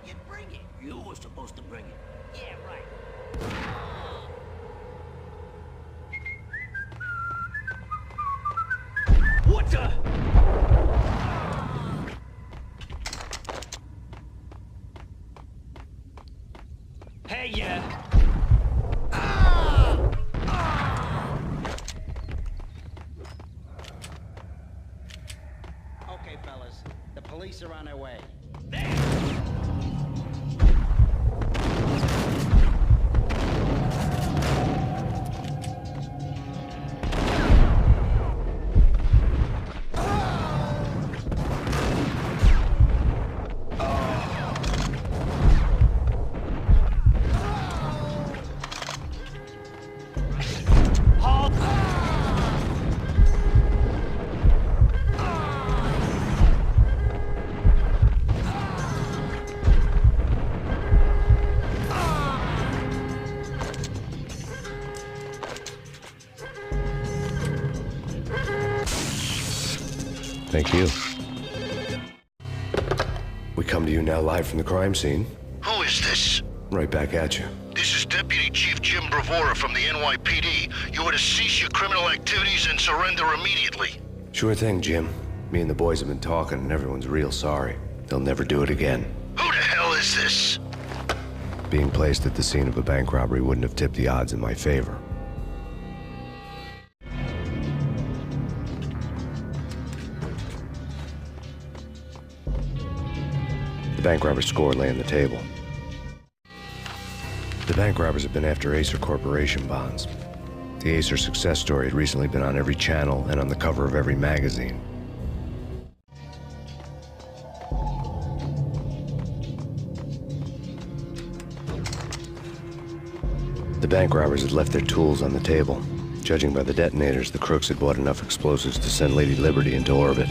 you bring it? You were supposed to bring it. Yeah, right. What the? Hey, yeah. Okay, fellas. The police are on their way. Thank you. We come to you now live from the crime scene. Who is this? Right back at you. This is Deputy Chief Jim Bravura from the NYPD. You are to cease your criminal activities and surrender immediately. Sure thing, Jim. Me and the boys have been talking and everyone's real sorry. They'll never do it again. Who the hell is this? Being placed at the scene of a bank robbery wouldn't have tipped the odds in my favor. The bank robber's score lay on the table. The bank robbers have been after Acer Corporation bonds. The Acer success story had recently been on every channel and on the cover of every magazine. The bank robbers had left their tools on the table. Judging by the detonators, the crooks had bought enough explosives to send Lady Liberty into orbit.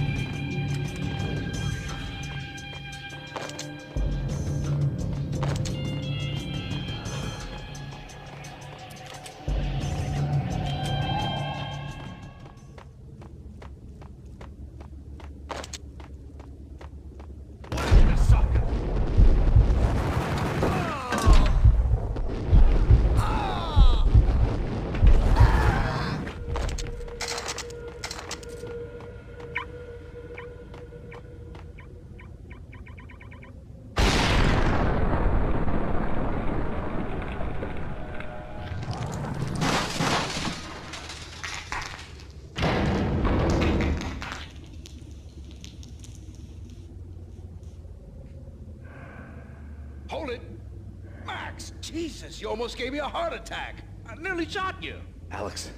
Hold it! Max! Jesus, you almost gave me a heart attack! I nearly shot you! Alex,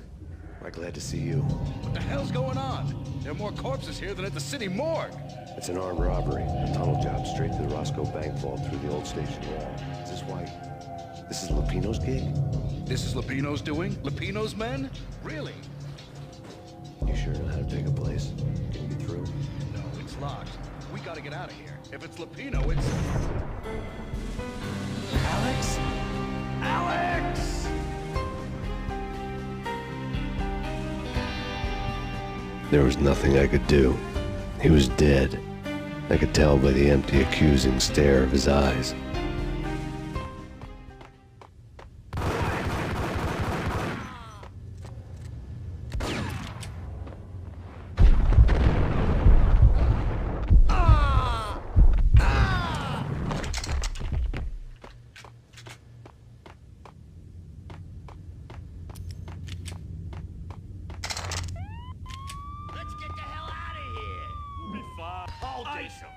I'm glad to see you. What the hell's going on? There are more corpses here than at the city morgue! It's an armed robbery. A tunnel job straight to the Roscoe Bank vault through the old station wall. Is this why? This is Lupino's gig? This is Lupino's doing? Lupino's men? Really? You sure know how to take a place? Can you get through? No, it's locked. We gotta get out of here. If it's Lupino, it's... Alex? Alex! There was nothing I could do. He was dead. I could tell by the empty, accusing stare of his eyes. Let's get the hell out of here. We'll be fine. I'll take him.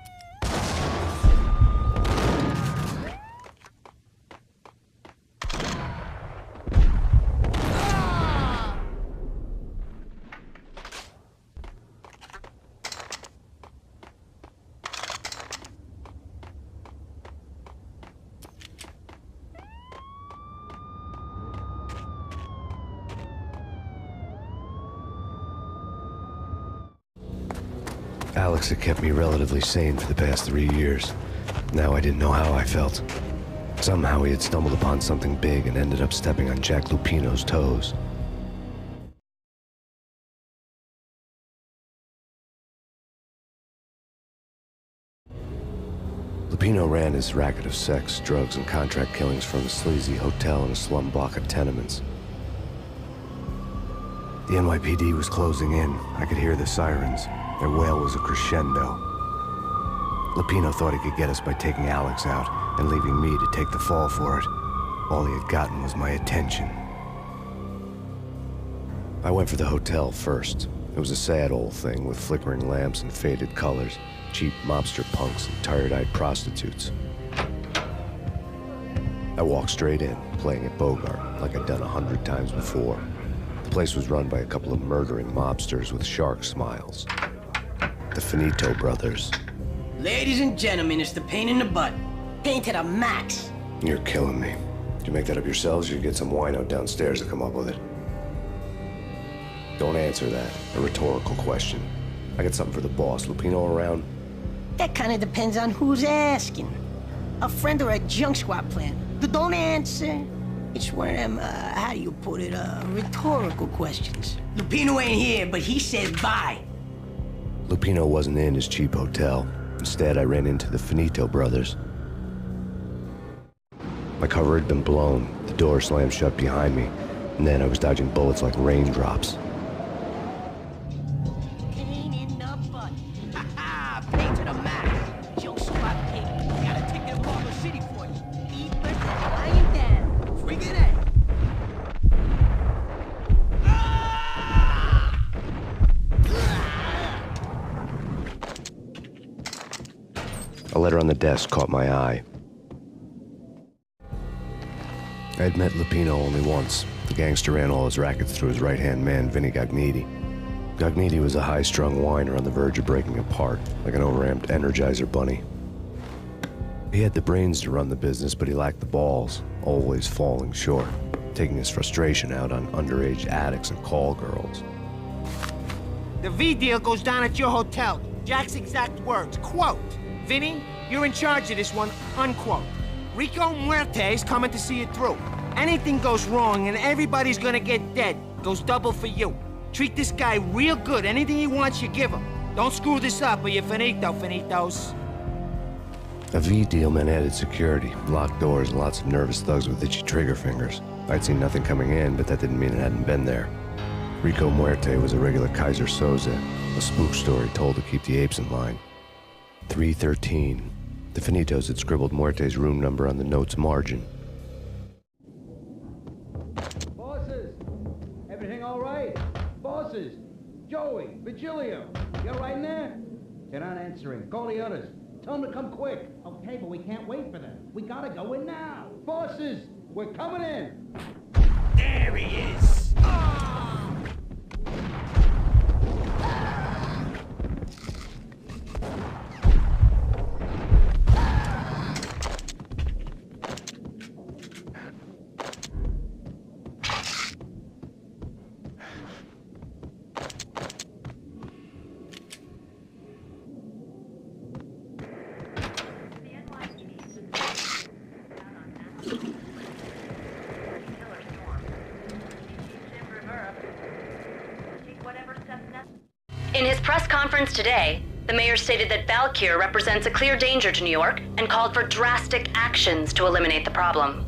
Alex had kept me relatively sane for the past 3 years. Now I didn't know how I felt. Somehow he had stumbled upon something big and ended up stepping on Jack Lupino's toes. Lupino ran his racket of sex, drugs, and contract killings from a sleazy hotel in a slum block of tenements. The NYPD was closing in. I could hear the sirens. Their wail was a crescendo. Lupino thought he could get us by taking Alex out and leaving me to take the fall for it. All he had gotten was my attention. I went for the hotel first. It was a sad old thing with flickering lamps and faded colors, cheap mobster punks and tired-eyed prostitutes. I walked straight in, playing at Bogart, like I'd done 100 times before. The place was run by a couple of murdering mobsters with shark smiles. The Finito brothers. Ladies and gentlemen, it's the Payne in the butt. Payne to the max. You're killing me. Did you make that up yourselves, or you get some wino downstairs to come up with it? Don't answer that. A rhetorical question. I got something for the boss. Lupino around? That kind of depends on who's asking. A friend or a junk squad plan. Don't answer. It's one of them, how do you put it, rhetorical questions. Lupino ain't here, but he said bye. Lupino wasn't in his cheap hotel. Instead, I ran into the Finito brothers. My cover had been blown. The door slammed shut behind me. And then I was dodging bullets like raindrops. Payne in the butt. Ha ha! Payne to the max. Junk squad Payne. Got a ticket to Harbor City for you. Eat first and lying down. Bring it in. A letter on the desk caught my eye. I had met Lupino only once. The gangster ran all his rackets through his right-hand man, Vinny Gagniti. Gagniti was a high-strung whiner on the verge of breaking apart, like an overamped Energizer bunny. He had the brains to run the business, but he lacked the balls, always falling short, taking his frustration out on underage addicts and call girls. The V deal goes down at your hotel. Jack's exact words, quote, "Vinny, you're in charge of this one," unquote. Rico Muerte's coming to see it through. Anything goes wrong and everybody's gonna get dead. Goes double for you. Treat this guy real good. Anything he wants, you give him. Don't screw this up or you're finito, finitos. A V deal meant added security, locked doors, and lots of nervous thugs with itchy trigger fingers. I'd seen nothing coming in, but that didn't mean it hadn't been there. Rico Muerte was a regular Kaiser Soze, a spook story told to keep the apes in line. 313. The Finitos had scribbled Muerte's room number on the note's margin. Bosses! Everything all right? Bosses! Joey, Virgilio, you all right in there? They're not answering. Call the others. Tell them to come quick. Okay, but we can't wait for them. We gotta go in now. Bosses, we're coming in. There he is! In his press conference today, the mayor stated that Valkyr represents a clear danger to New York and called for drastic actions to eliminate the problem.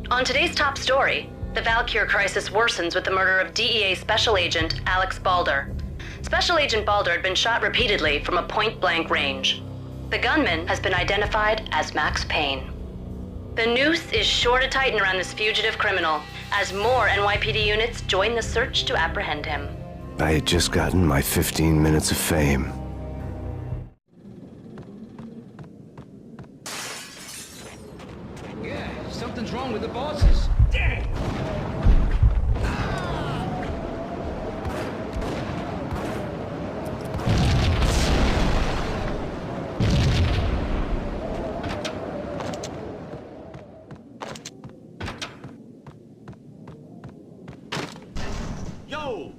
On today's top story, the Valkyr crisis worsens with the murder of DEA Special Agent Alex Balder. Special Agent Balder had been shot repeatedly from a point-blank range. The gunman has been identified as Max Payne. The noose is sure to tighten around this fugitive criminal as more NYPD units join the search to apprehend him. I had just gotten my 15 minutes of fame. Yeah, something's wrong with the bosses. Dang! Yo!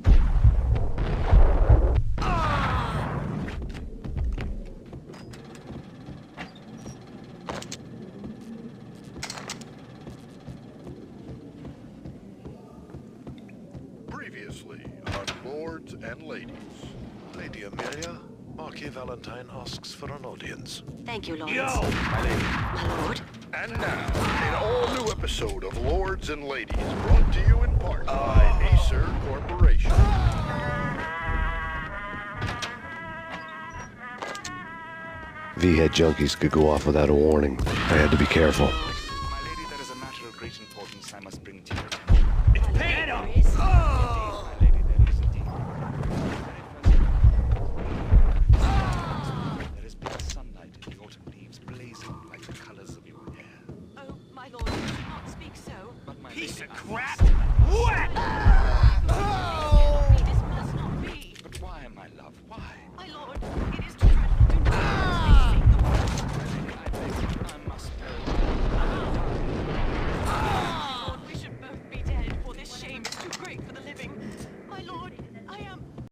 Marquis Valentine asks for an audience. Thank you, Lawrence. Yo! My lord. And now, an all-new episode of Lords and Ladies, brought to you in part by Acer Corporation. V-head junkies could go off without a warning. I had to be careful. My lady, there is a matter of great importance I must bring to you. It's Payne! My lady, there is indeed. There has been sunlight in the autumn leaves blazing like the colors of your hair. Oh, my lord, you should not speak so. But my Piece lady, of I crap! must.